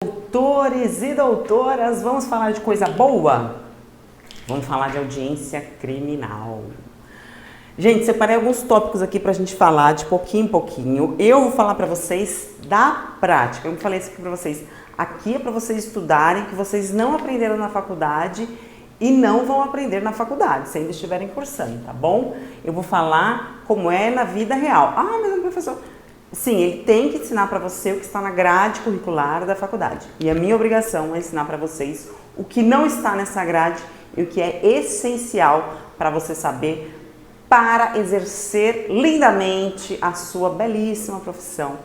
Doutores e doutoras, vamos falar de coisa boa? Vamos falar de audiência criminal. Gente, separei alguns tópicos aqui pra gente falar de pouquinho em pouquinho. Eu vou falar pra vocês da prática. Eu falei isso aqui pra vocês. Aqui é pra vocês estudarem, que vocês não aprenderam na faculdade e não vão aprender na faculdade, se ainda estiverem cursando, tá bom? Eu vou falar como é na vida real. Ah, mas o professor... Sim, ele tem que ensinar para você o que está na grade curricular da faculdade. E a minha obrigação é ensinar para vocês o que não está nessa grade e o que é essencial para você saber para exercer lindamente a sua belíssima profissão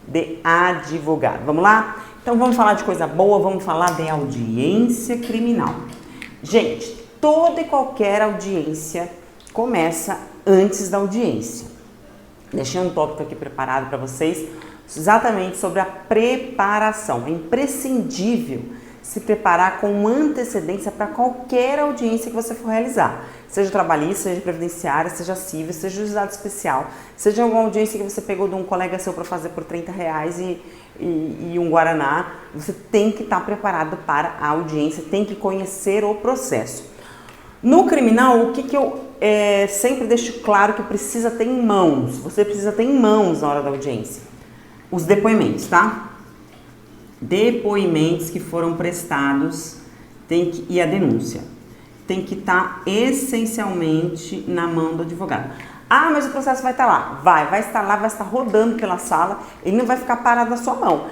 de advogado. Vamos lá? Então vamos falar de coisa boa, vamos falar de audiência criminal. Gente, toda e qualquer audiência começa antes da audiência. Deixei um tópico aqui preparado para vocês, exatamente sobre a preparação. É imprescindível se preparar com antecedência para qualquer audiência que você for realizar. Seja trabalhista, seja previdenciária, seja civil, seja juizado especial, seja alguma audiência que você pegou de um colega seu para fazer por R$30 e um guaraná, você tem que estar preparado para a audiência, tem que conhecer o processo. No criminal, o que eu sempre deixo claro que precisa ter em mãos? Você precisa ter em mãos na hora da audiência. Os depoimentos, tá? Depoimentos que foram prestados e a denúncia. Tem que estar essencialmente na mão do advogado. Ah, mas o processo vai estar lá. Vai estar lá, vai estar rodando pela sala. Ele não vai ficar parado na sua mão.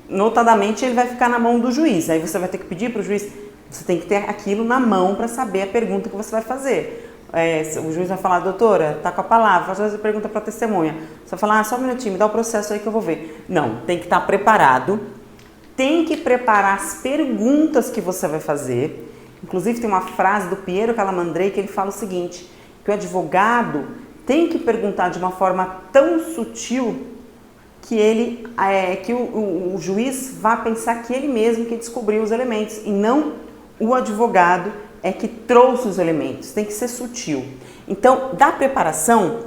Notadamente, ele vai ficar na mão do juiz. Aí você vai ter que pedir para o juiz... Você tem que ter aquilo na mão para saber a pergunta que você vai fazer. O juiz vai falar, doutora, tá com a palavra, faz essa pergunta para a testemunha. Você vai falar, só um minutinho, me dá o processo aí que eu vou ver. Não, tem que estar preparado. Tem que preparar as perguntas que você vai fazer. Inclusive tem uma frase do Piero Calamandrei que ele fala o seguinte, que o advogado tem que perguntar de uma forma tão sutil que o juiz vá pensar que ele mesmo que descobriu os elementos e não o advogado é que trouxe os elementos, tem que ser sutil. Então, da preparação,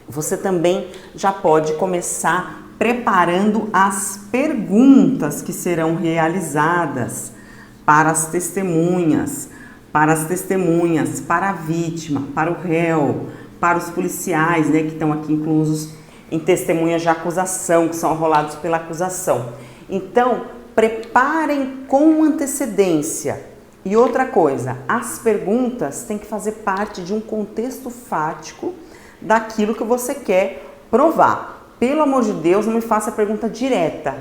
você também já pode começar preparando as perguntas que serão realizadas para as testemunhas, para a vítima, para o réu, para os policiais, né, que estão aqui inclusos em testemunhas de acusação, que são arrolados pela acusação. Então, preparem com antecedência. E outra coisa, as perguntas têm que fazer parte de um contexto fático daquilo que você quer provar. Pelo amor de Deus, não me faça pergunta direta.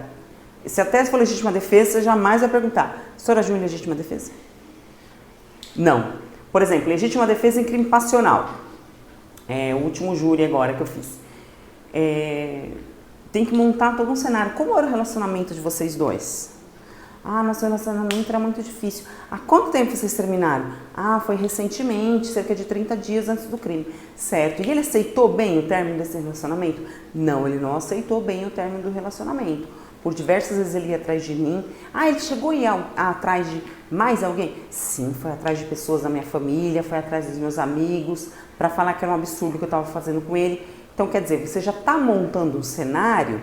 Se a tese for legítima defesa, você jamais vai perguntar, senhora agiu em legítima defesa? Não. Por exemplo, legítima defesa em crime passional. O último júri agora que eu fiz. Tem que montar todo um cenário. Como era o relacionamento de vocês dois? Ah, nosso relacionamento era muito difícil. Há quanto tempo vocês terminaram? Ah, foi recentemente, cerca de 30 dias antes do crime. Certo. E ele aceitou bem o término desse relacionamento? Não, ele não aceitou bem o término do relacionamento. Por diversas vezes ele ia atrás de mim. Ah, ele chegou a ir atrás de mais alguém? Sim, foi atrás de pessoas da minha família, foi atrás dos meus amigos, para falar que era um absurdo que eu estava fazendo com ele. Então, quer dizer, você já está montando um cenário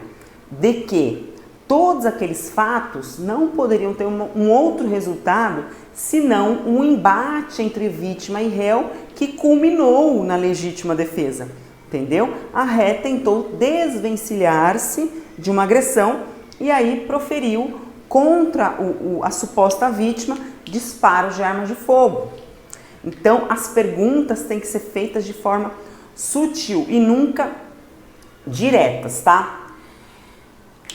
de que todos aqueles fatos não poderiam ter um outro resultado senão um embate entre vítima e réu que culminou na legítima defesa, entendeu? A ré tentou desvencilhar-se de uma agressão e aí proferiu contra a suposta vítima disparos de armas de fogo. Então, as perguntas têm que ser feitas de forma sutil e nunca diretas, tá?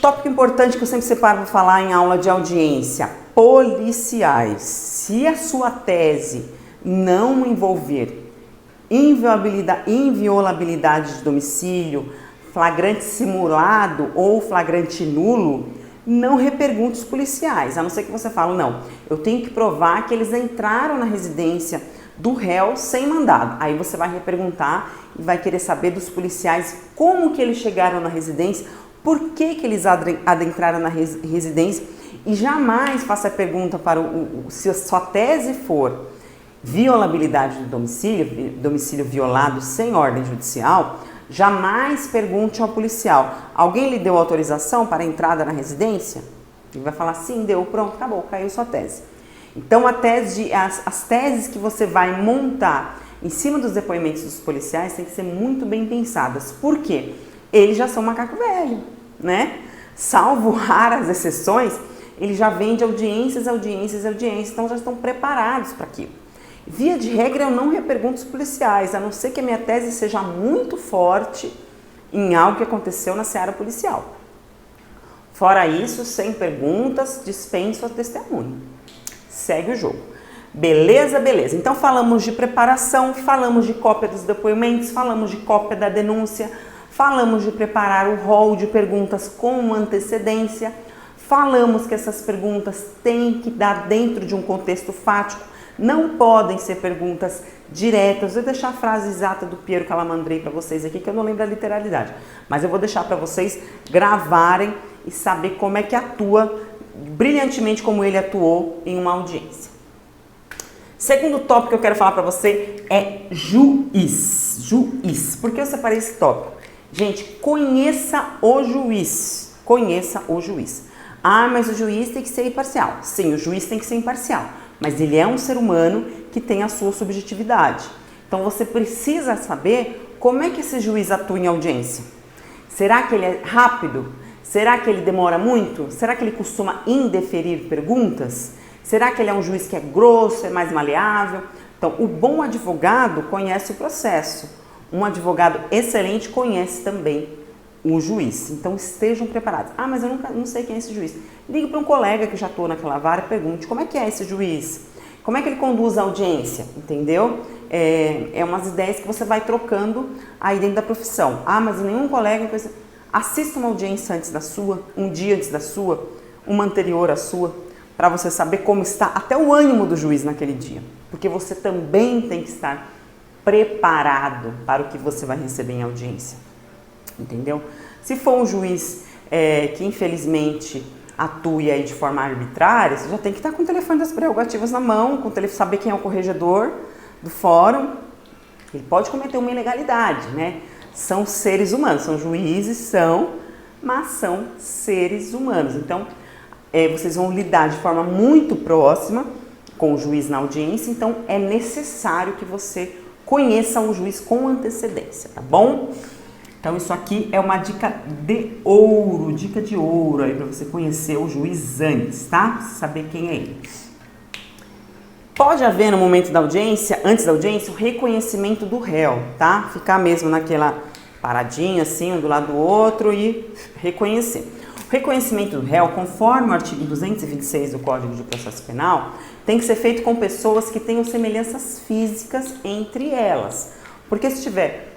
Tópico importante que eu sempre separo para falar em aula de audiência, policiais. Se a sua tese não envolver inviolabilidade de domicílio, flagrante simulado ou flagrante nulo, não repergunte os policiais, a não ser que você fale, não, eu tenho que provar que eles entraram na residência do réu sem mandado. Aí você vai reperguntar e vai querer saber dos policiais como que eles chegaram na residência, por que que eles adentraram na residência e jamais faça a pergunta para se a sua tese for violabilidade do domicílio violado sem ordem judicial, jamais pergunte ao policial, alguém lhe deu autorização para a entrada na residência? Ele vai falar sim, deu, pronto, acabou, caiu sua tese. Então as teses que você vai montar em cima dos depoimentos dos policiais tem que ser muito bem pensadas. Por quê? Eles já são macaco velho, né? Salvo raras exceções, ele já vem de audiências, então já estão preparados para aquilo. Via de regra, eu não repergunto os policiais, a não ser que a minha tese seja muito forte em algo que aconteceu na seara policial. Fora isso, sem perguntas, dispenso a testemunha. Segue o jogo. Beleza, beleza. Então falamos de preparação, falamos de cópia dos depoimentos, falamos de cópia da denúncia, falamos de preparar o rol de perguntas com antecedência, falamos que essas perguntas têm que dar dentro de um contexto fático, não podem ser perguntas diretas. Eu vou deixar a frase exata do Piero Calamandrei para vocês aqui, que eu não lembro a literalidade, mas eu vou deixar para vocês gravarem e saber como é que atua brilhantemente como ele atuou em uma audiência. Segundo tópico que eu quero falar para você é juiz. Juiz. Por que eu separei esse tópico? Gente, conheça o juiz. Conheça o juiz. Ah, mas o juiz tem que ser imparcial. Sim, o juiz tem que ser imparcial. Mas ele é um ser humano que tem a sua subjetividade. Então você precisa saber como é que esse juiz atua em audiência. Será que ele é rápido? Será que ele demora muito? Será que ele costuma indeferir perguntas? Será que ele é um juiz que é grosso, é mais maleável? Então, o bom advogado conhece o processo. Um advogado excelente conhece também o juiz. Então, estejam preparados. Ah, mas eu não sei quem é esse juiz. Ligue para um colega que já atuou naquela vara e pergunte como é que é esse juiz? Como é que ele conduz a audiência? Entendeu? É umas ideias que você vai trocando aí dentro da profissão. Ah, mas nenhum colega... Assista uma audiência antes da sua, um dia antes da sua, uma anterior à sua, para você saber como está até o ânimo do juiz naquele dia. Porque você também tem que estar preparado para o que você vai receber em audiência. Entendeu? Se for um juiz que infelizmente atue aí de forma arbitrária, você já tem que estar com o telefone das prerrogativas na mão, saber quem é o corregedor do fórum. Ele pode cometer uma ilegalidade, né? São seres humanos, são juízes, mas são seres humanos. Então, vocês vão lidar de forma muito próxima com o juiz na audiência, então é necessário que você conheça o juiz com antecedência, tá bom? Então, isso aqui é uma dica de ouro aí para você conhecer o juiz antes, tá? Saber quem é ele. Pode haver no momento da audiência, antes da audiência, o reconhecimento do réu, tá? Ficar mesmo naquela paradinha assim, um do lado do outro e reconhecer. O reconhecimento do réu, conforme o artigo 226 do Código de Processo Penal, tem que ser feito com pessoas que tenham semelhanças físicas entre elas. Porque se tiver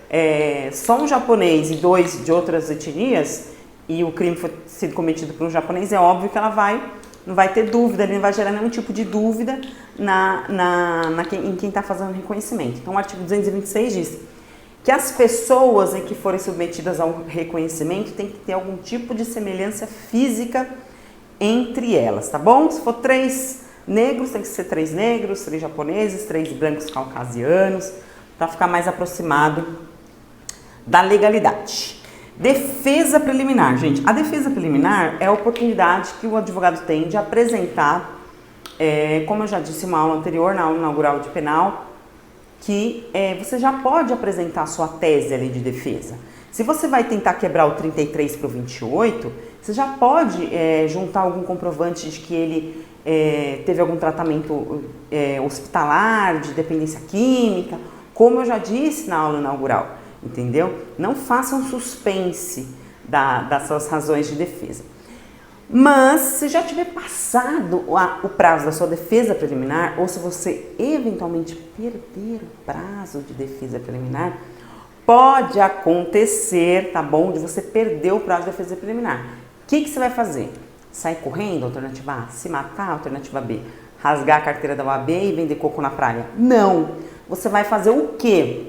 só um japonês e dois de outras etnias e o crime foi sido cometido por um japonês, é óbvio que ela não vai ter dúvida, ele não vai gerar nenhum tipo de dúvida em quem está fazendo o reconhecimento. Então, o artigo 226 diz que as pessoas em que forem submetidas ao reconhecimento têm que ter algum tipo de semelhança física entre elas, tá bom? Se for 3 negros, tem que ser 3 negros, 3 japoneses, 3 brancos caucasianos, para ficar mais aproximado da legalidade. Defesa preliminar, gente. A defesa preliminar é a oportunidade que o advogado tem de apresentar, como eu já disse em uma aula anterior, na aula inaugural de penal, que você já pode apresentar a sua tese ali de defesa. Se você vai tentar quebrar o 33 para o 28, você já pode juntar algum comprovante de que ele teve algum tratamento hospitalar, de dependência química, como eu já disse na aula inaugural. Entendeu? Não façam suspense das suas razões de defesa. Mas, se já tiver passado o prazo da sua defesa preliminar, ou se você eventualmente perder o prazo de defesa preliminar, pode acontecer, tá bom? De você perder o prazo de defesa preliminar. O que você vai fazer? Sair correndo, alternativa A? Se matar, alternativa B? Rasgar a carteira da OAB e vender coco na praia? Não! Você vai fazer o quê?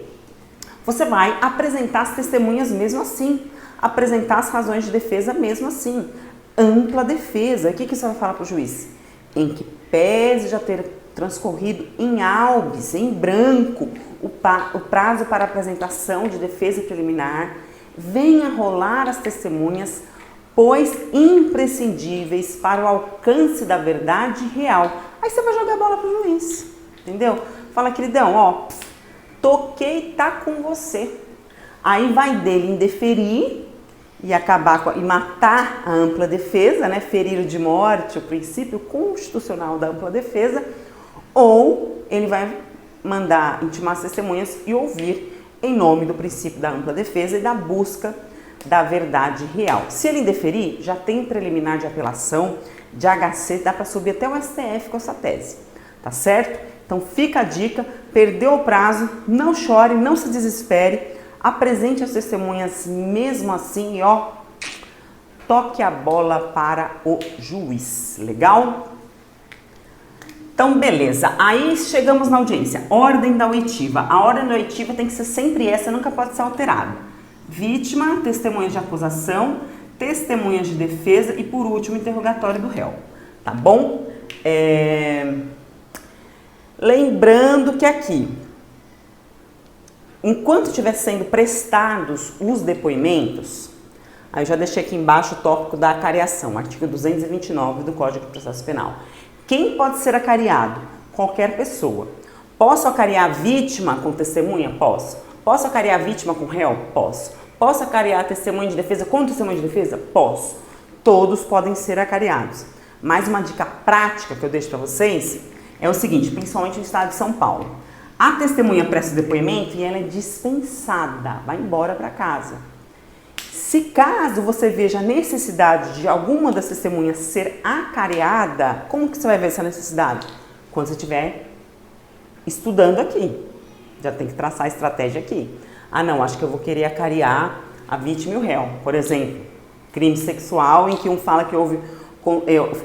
Você vai apresentar as testemunhas mesmo assim, apresentar as razões de defesa mesmo assim. Ampla defesa. O que você vai falar para o juiz? Em que pese já ter transcorrido em albis, em branco, o prazo para apresentação de defesa preliminar, venha rolar as testemunhas pois imprescindíveis para o alcance da verdade real. Aí você vai jogar a bola pro juiz, entendeu? Fala, queridão, ó, toquei, tá com você. Aí vai dele indeferir e acabar e matar a ampla defesa, né? Ferir de morte o princípio constitucional da ampla defesa, ou ele vai mandar intimar as testemunhas e ouvir em nome do princípio da ampla defesa e da busca da verdade real. Se ele indeferir, já tem preliminar de apelação, de HC, dá para subir até o STF com essa tese, tá certo? Então fica a dica, perdeu o prazo, não chore, não se desespere, apresente as testemunhas mesmo assim e ó, toque a bola para o juiz, legal? Então, beleza, aí chegamos na audiência, ordem da oitiva. A ordem da oitiva tem que ser sempre essa, nunca pode ser alterada. Vítima, testemunhas de acusação, testemunhas de defesa e, por último, interrogatório do réu, tá bom? Lembrando que aqui, enquanto estiver sendo prestados os depoimentos, aí eu já deixei aqui embaixo o tópico da acariação, artigo 229 do Código de Processo Penal. Quem pode ser acariado? Qualquer pessoa. Posso acariar a vítima com testemunha? Posso. Posso acariar a vítima com réu? Posso. Posso acariar a testemunha de defesa com testemunha de defesa? Posso. Todos podem ser acariados. Mais uma dica prática que eu deixo para vocês é o seguinte, principalmente no estado de São Paulo. A testemunha presta depoimento e ela é dispensada, vai embora para casa. Se caso você veja a necessidade de alguma das testemunhas ser acareada, como que você vai ver essa necessidade? Quando você estiver estudando aqui. Já tem que traçar a estratégia aqui. Ah, não, acho que eu vou querer acarear a vítima e o réu. Por exemplo, crime sexual em que um fala que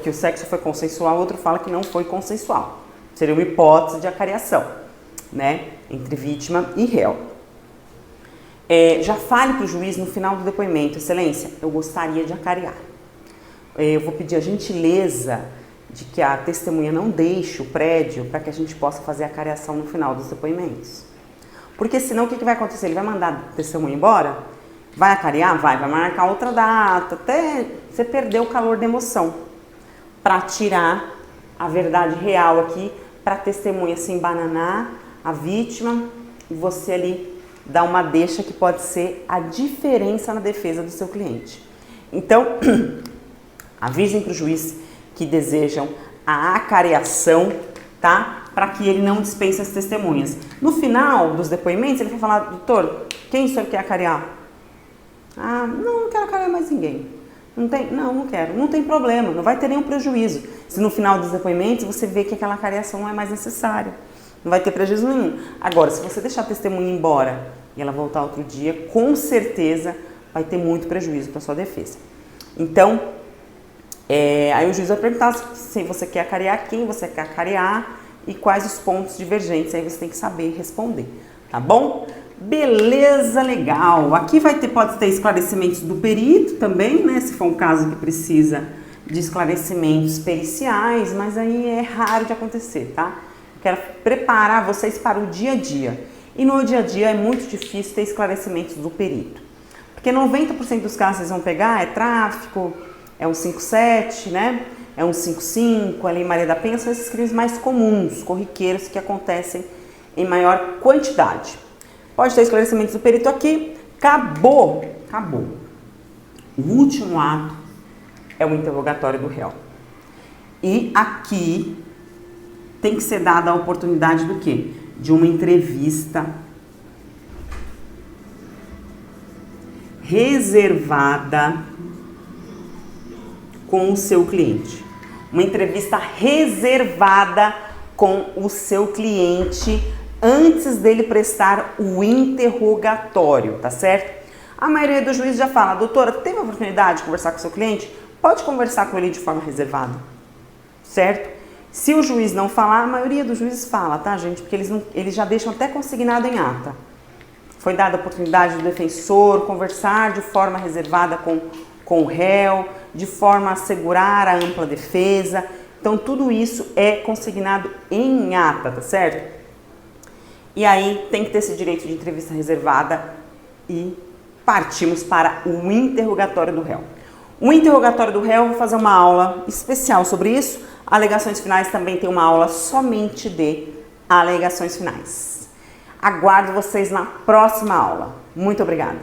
que o sexo foi consensual, o outro fala que não foi consensual. Seria uma hipótese de acareação, né, entre vítima e réu. Já fale para o juiz no final do depoimento, excelência, eu gostaria de acarear. Eu vou pedir a gentileza de que a testemunha não deixe o prédio para que a gente possa fazer a acareação no final dos depoimentos. Porque senão o que vai acontecer? Ele vai mandar a testemunha embora, vai acarear? Vai marcar outra data, até você perder o calor da emoção, para tirar a verdade real aqui, para a testemunha se embananar, a vítima, e você ali dar uma deixa que pode ser a diferença na defesa do seu cliente. Então, avisem para o juiz que desejam a acareação, tá? Para que ele não dispense as testemunhas. No final dos depoimentos, ele vai falar, doutor, quem o senhor quer acarear? Ah, não quero acarear mais ninguém. Não quero. Não tem problema, não vai ter nenhum prejuízo. Se no final dos depoimentos você vê que aquela acareação não é mais necessária. Não vai ter prejuízo nenhum. Agora, se você deixar a testemunha embora e ela voltar outro dia, com certeza vai ter muito prejuízo para sua defesa. Então, aí o juiz vai perguntar se você quer acarear, quem você quer acarear e quais os pontos divergentes. Aí você tem que saber responder, tá bom? Beleza, legal. Aqui pode ter esclarecimentos do perito também, né? Se for um caso que precisa de esclarecimentos periciais, mas aí é raro de acontecer, tá? Quero preparar vocês para o dia a dia. E no dia a dia é muito difícil ter esclarecimentos do perito. Porque 90% dos casos vocês vão pegar é tráfico, é um 5.7, né? É um 5.5, a Lei Maria da Penha, são esses crimes mais comuns, corriqueiros, que acontecem em maior quantidade. Pode ter esclarecimentos do perito aqui. Acabou. O último ato é o interrogatório do réu. E aqui tem que ser dada a oportunidade do quê? De uma entrevista reservada com o seu cliente. Uma entrevista reservada com o seu cliente antes dele prestar o interrogatório, tá certo? A maioria dos juízes já fala, doutora, teve a oportunidade de conversar com o seu cliente? Pode conversar com ele de forma reservada, certo? Se o juiz não falar, a maioria dos juízes fala, tá, gente? Porque eles já deixam até consignado em ata. Foi dada a oportunidade do defensor conversar de forma reservada com o réu, de forma a assegurar a ampla defesa. Então, tudo isso é consignado em ata, tá certo? E aí, tem que ter esse direito de entrevista reservada e partimos para o interrogatório do réu. O interrogatório do réu, eu vou fazer uma aula especial sobre isso. Alegações finais também tem uma aula somente de alegações finais. Aguardo vocês na próxima aula. Muito obrigada.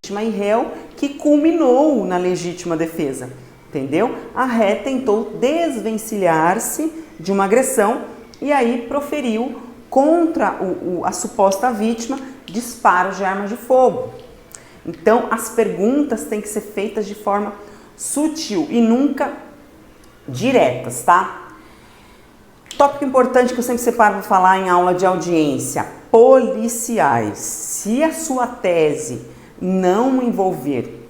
Vítima e réu que culminou na legítima defesa, entendeu? A ré tentou desvencilhar-se de uma agressão e aí proferiu contra a suposta vítima disparos de armas de fogo. Então, as perguntas têm que ser feitas de forma sutil e nunca diretas, tá? Tópico importante que eu sempre separo para falar em aula de audiência: policiais. Se a sua tese não envolver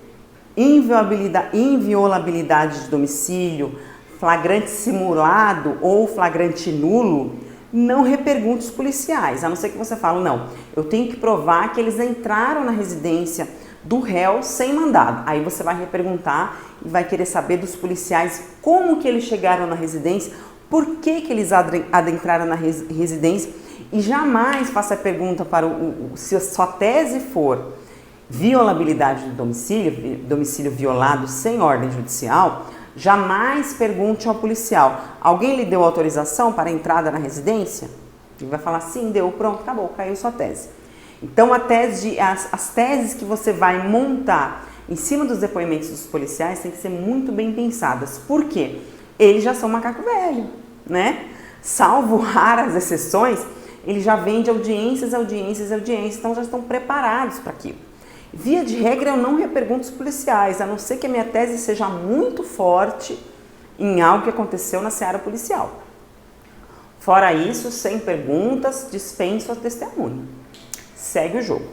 inviolabilidade de domicílio, flagrante simulado ou flagrante nulo, não repergunte os policiais, a não ser que você fale, não, eu tenho que provar que eles entraram na residência do réu sem mandado. Aí você vai reperguntar e vai querer saber dos policiais como que eles chegaram na residência, por que que eles adentraram na residência, e jamais faça a pergunta para se a sua tese for violabilidade do domicílio violado sem ordem judicial, jamais pergunte ao policial, alguém lhe deu autorização para a entrada na residência? Ele vai falar, sim, deu, pronto, acabou, caiu sua tese. Então, as teses que você vai montar em cima dos depoimentos dos policiais têm que ser muito bem pensadas. Por quê? Eles já são macaco velho, né? Salvo raras exceções, eles já vêm de audiências, então já estão preparados para aquilo. Via de regra, eu não repergunto os policiais, a não ser que a minha tese seja muito forte em algo que aconteceu na seara policial. Fora isso, sem perguntas, dispenso a testemunha. Segue o jogo.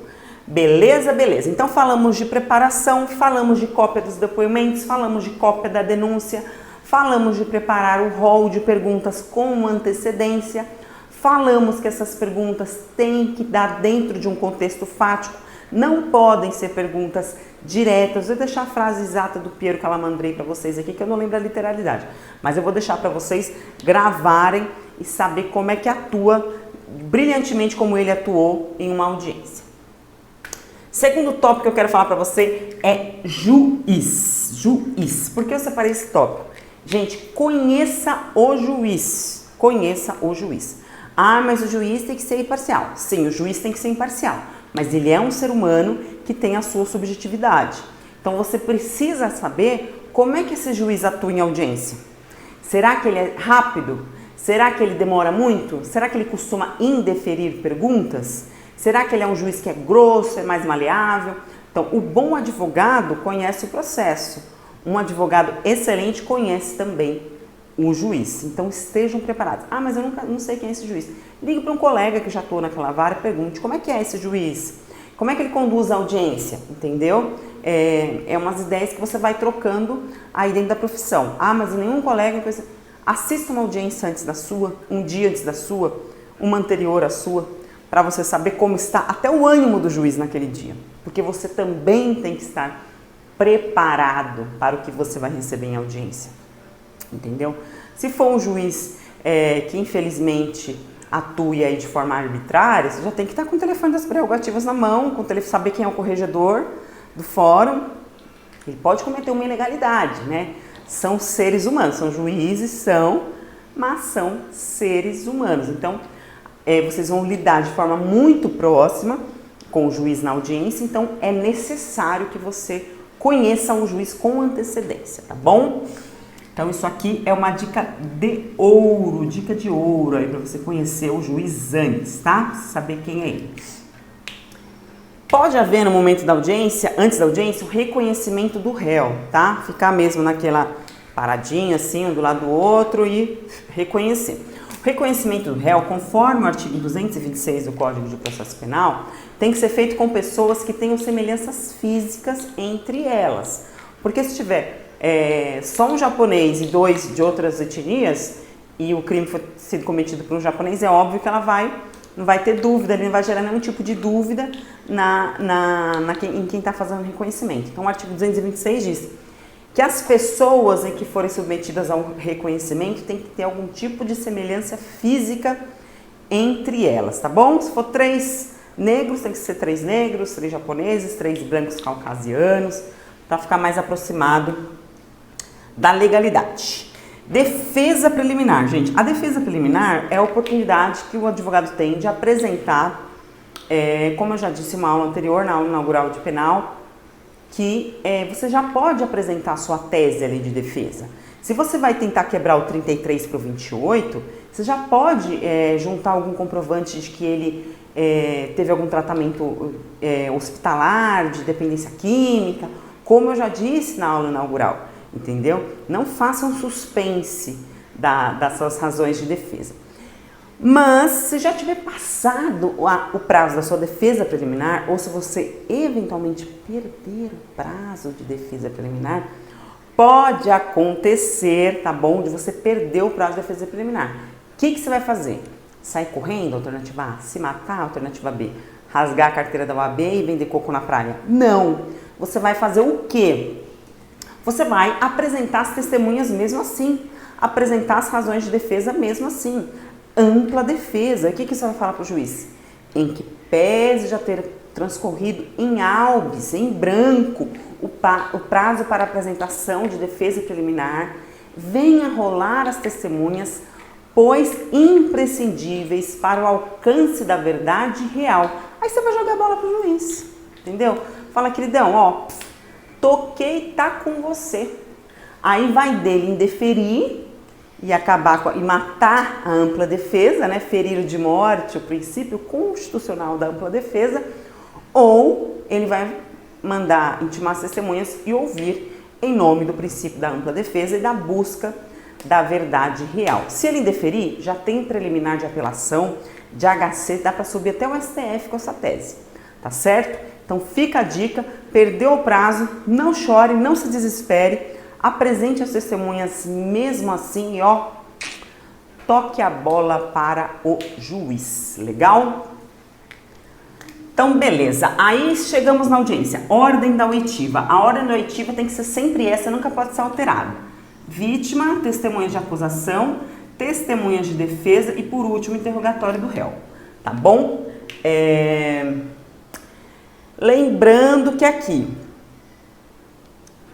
Beleza, beleza. Então falamos de preparação, falamos de cópia dos depoimentos, falamos de cópia da denúncia, falamos de preparar o rol de perguntas com antecedência, falamos que essas perguntas têm que dar dentro de um contexto fático, não podem ser perguntas diretas. Eu vou deixar a frase exata do Piero Calamandrei para vocês aqui, que eu não lembro a literalidade, mas eu vou deixar para vocês gravarem e saber como é que atua brilhantemente, como ele atuou em uma audiência. Segundo tópico que eu quero falar para você é juiz. Juiz. Por que eu separei esse tópico? Gente, conheça o juiz. Conheça o juiz. Ah, mas o juiz tem que ser imparcial. Sim, o juiz tem que ser imparcial. Mas ele é um ser humano que tem a sua subjetividade. Então você precisa saber como é que esse juiz atua em audiência. Será que ele é rápido? Será que ele demora muito? Será que ele costuma indeferir perguntas? Será que ele é um juiz que é grosso, é mais maleável? Então, o bom advogado conhece o processo. Um advogado excelente conhece também o juiz. Então, estejam preparados. Ah, mas eu não sei quem é esse juiz. Ligue para um colega que já atua naquela vara e pergunte como é que é esse juiz? Como é que ele conduz a audiência? Entendeu? É umas ideias que você vai trocando aí dentro da profissão. Ah, mas nenhum colega... Assista uma audiência antes da sua, um dia antes da sua, uma anterior à sua, para você saber como está até o ânimo do juiz naquele dia. Porque você também tem que estar preparado para o que você vai receber em audiência. Entendeu? Se for um juiz que infelizmente atue aí de forma arbitrária, você já tem que estar com o telefone das prerrogativas na mão, saber quem é o corregedor do fórum. Ele pode cometer uma ilegalidade, né? São seres humanos, são juízes, mas são seres humanos. Então, vocês vão lidar de forma muito próxima com o juiz na audiência, então é necessário que você conheça o juiz com antecedência, tá bom? Então, isso aqui é uma dica de ouro aí para você conhecer o juiz antes, tá? Saber quem é ele. Pode haver no momento da audiência, antes da audiência, o reconhecimento do réu, tá? Ficar mesmo naquela paradinha assim, um do lado do outro e reconhecer. O reconhecimento do réu, conforme o artigo 226 do Código de Processo Penal, tem que ser feito com pessoas que tenham semelhanças físicas entre elas. Porque se tiver só um japonês e dois de outras etnias e o crime foi sido cometido por um japonês, é óbvio que ela não vai ter dúvida, ele não vai gerar nenhum tipo de dúvida em quem está fazendo o reconhecimento. Então, o artigo 226 diz que as pessoas em que forem submetidas ao reconhecimento tem que ter algum tipo de semelhança física entre elas, tá bom? Se for 3 negros, tem que ser 3 negros, 3 japoneses, 3 brancos caucasianos, para ficar mais aproximado da legalidade. Defesa preliminar, gente. A defesa preliminar é a oportunidade que o advogado tem de apresentar, como eu já disse em uma aula anterior, na aula inaugural de penal, que você já pode apresentar a sua tese ali de defesa. Se você vai tentar quebrar o 33 para o 28, você já pode juntar algum comprovante de que ele teve algum tratamento hospitalar, de dependência química, como eu já disse na aula inaugural, entendeu? Não faça um suspense das suas razões de defesa. Mas, se já tiver passado o prazo da sua defesa preliminar, ou se você eventualmente perder o prazo de defesa preliminar, pode acontecer, tá bom, de você perder o prazo de defesa preliminar. O que você vai fazer? Sair correndo, alternativa A? Se matar, alternativa B? Rasgar a carteira da OAB e vender coco na praia? Não! Você vai fazer o quê? Você vai apresentar as testemunhas mesmo assim, apresentar as razões de defesa mesmo assim. Ampla defesa. O que você vai falar para o juiz? Em que pese já ter transcorrido em albis, em branco, o prazo para apresentação de defesa preliminar, venha rolar as testemunhas, pois imprescindíveis para o alcance da verdade real. Aí você vai jogar a bola para o juiz, entendeu? Fala, queridão, ó, toquei, tá com você. Aí vai dele indeferir e acabar e matar a ampla defesa, né? Ferir de morte o princípio constitucional da ampla defesa, ou ele vai mandar intimar as testemunhas e ouvir em nome do princípio da ampla defesa e da busca da verdade real. Se ele indeferir, já tem preliminar de apelação, de HC, dá para subir até o STF com essa tese, tá certo? Então fica a dica, perdeu o prazo, não chore, não se desespere, apresente as testemunhas mesmo assim e ó, toque a bola para o juiz, legal? Então, beleza, aí chegamos na audiência, ordem da oitiva. A ordem da oitiva tem que ser sempre essa, nunca pode ser alterada. Vítima, testemunhas de acusação, testemunhas de defesa e, por último, interrogatório do réu, tá bom? Lembrando que aqui,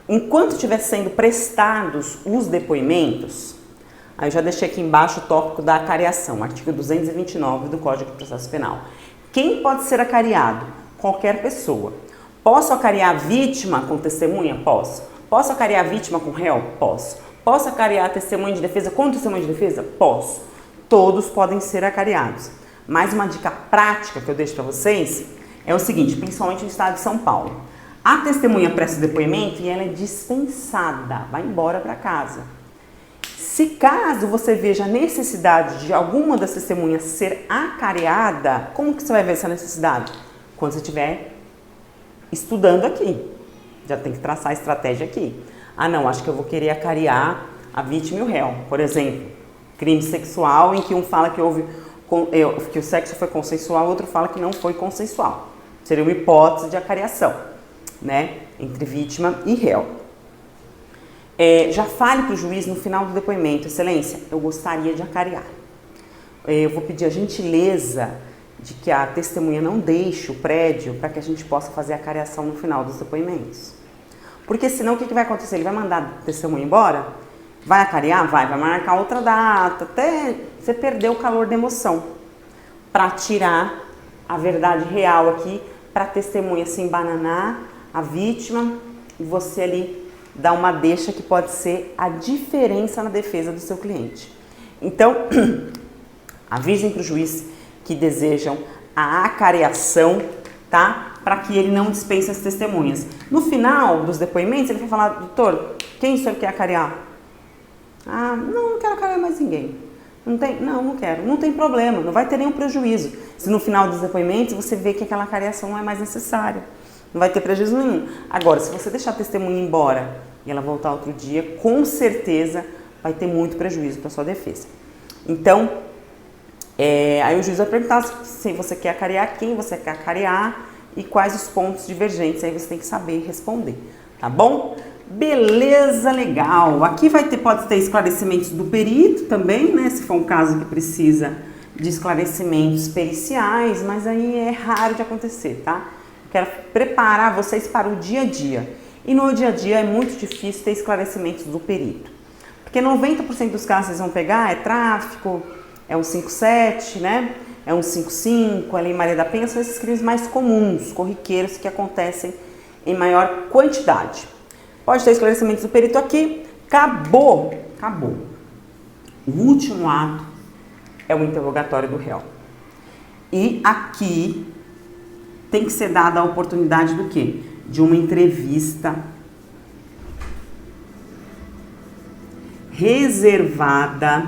enquanto estiver sendo prestados os depoimentos, aí eu já deixei aqui embaixo o tópico da acariação, artigo 229 do Código de Processo Penal. Quem pode ser acariado? Qualquer pessoa. Posso acariar a vítima com testemunha? Posso. Posso acariar a vítima com réu? Posso. Posso acariar a testemunha de defesa com testemunha de defesa? Posso. Todos podem ser acariados. Mais uma dica prática que eu deixo para vocês é o seguinte, principalmente no estado de São Paulo. A testemunha presta depoimento e ela é dispensada, vai embora para casa. Se caso você veja a necessidade de alguma das testemunhas ser acareada, como que você vai ver essa necessidade? Quando você estiver estudando aqui. Já tem que traçar a estratégia aqui. Ah, não, acho que eu vou querer acarear a vítima e o réu. Por exemplo, crime sexual em que um fala que que o sexo foi consensual, o outro fala que não foi consensual. Seria uma hipótese de acareação, né, entre vítima e réu. Já fale para o juiz no final do depoimento, excelência, eu gostaria de acarear. Eu vou pedir a gentileza de que a testemunha não deixe o prédio para que a gente possa fazer a acareação no final dos depoimentos. Porque senão o que vai acontecer? Ele vai mandar a testemunha embora, vai acarear? Vai marcar outra data, até você perder o calor da emoção, para tirar a verdade real aqui, para a testemunha se embananar, a vítima, e você ali dar uma deixa que pode ser a diferença na defesa do seu cliente. Então, avisem para o juiz que desejam a acareação, tá? Para que ele não dispense as testemunhas. No final dos depoimentos, ele vai falar, doutor, quem o senhor quer acarear? Ah, não quero acarear mais ninguém. Não quero. Não tem problema, não vai ter nenhum prejuízo. Se no final dos depoimentos você vê que aquela acareação não é mais necessária. Não vai ter prejuízo nenhum. Agora, se você deixar a testemunha embora e ela voltar outro dia, com certeza vai ter muito prejuízo para sua defesa. Então, aí o juiz vai perguntar se você quer acarear, quem você quer acarear e quais os pontos divergentes. Aí você tem que saber responder, tá bom? Beleza, legal. Aqui pode ter esclarecimentos do perito também, né? Se for um caso que precisa de esclarecimentos periciais, mas aí é raro de acontecer, tá? Quero preparar vocês para o dia a dia. E no dia a dia é muito difícil ter esclarecimentos do perito. Porque 90% dos casos que vocês vão pegar é tráfico, é um 5.7, né? É um 5.5, a Lei Maria da Penha, são esses crimes mais comuns, corriqueiros, que acontecem em maior quantidade. Pode ter esclarecimentos do perito aqui. Acabou. O último ato é o interrogatório do réu. E aqui tem que ser dada a oportunidade do quê? De uma entrevista reservada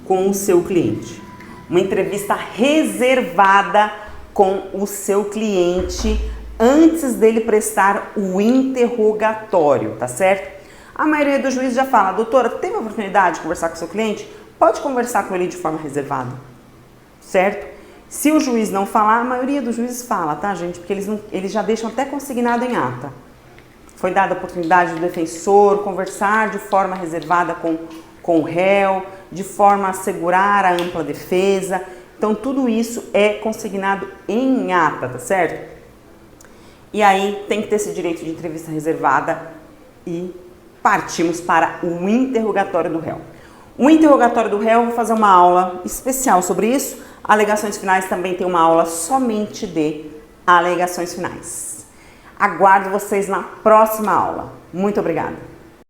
com o seu cliente. Uma entrevista reservada com o seu cliente antes dele prestar o interrogatório, tá certo? A maioria dos juízes já fala, doutora, teve a oportunidade de conversar com o seu cliente? Pode conversar com ele de forma reservada, certo? Se o juiz não falar, a maioria dos juízes fala, tá, gente? Porque eles já deixam até consignado em ata. Foi dada a oportunidade do defensor conversar de forma reservada com o réu, de forma a assegurar a ampla defesa. Então, tudo isso é consignado em ata, tá certo? E aí, tem que ter esse direito de entrevista reservada e partimos para o interrogatório do réu. O interrogatório do réu, vou fazer uma aula especial sobre isso. Alegações finais também tem uma aula somente de alegações finais. Aguardo vocês na próxima aula. Muito obrigada!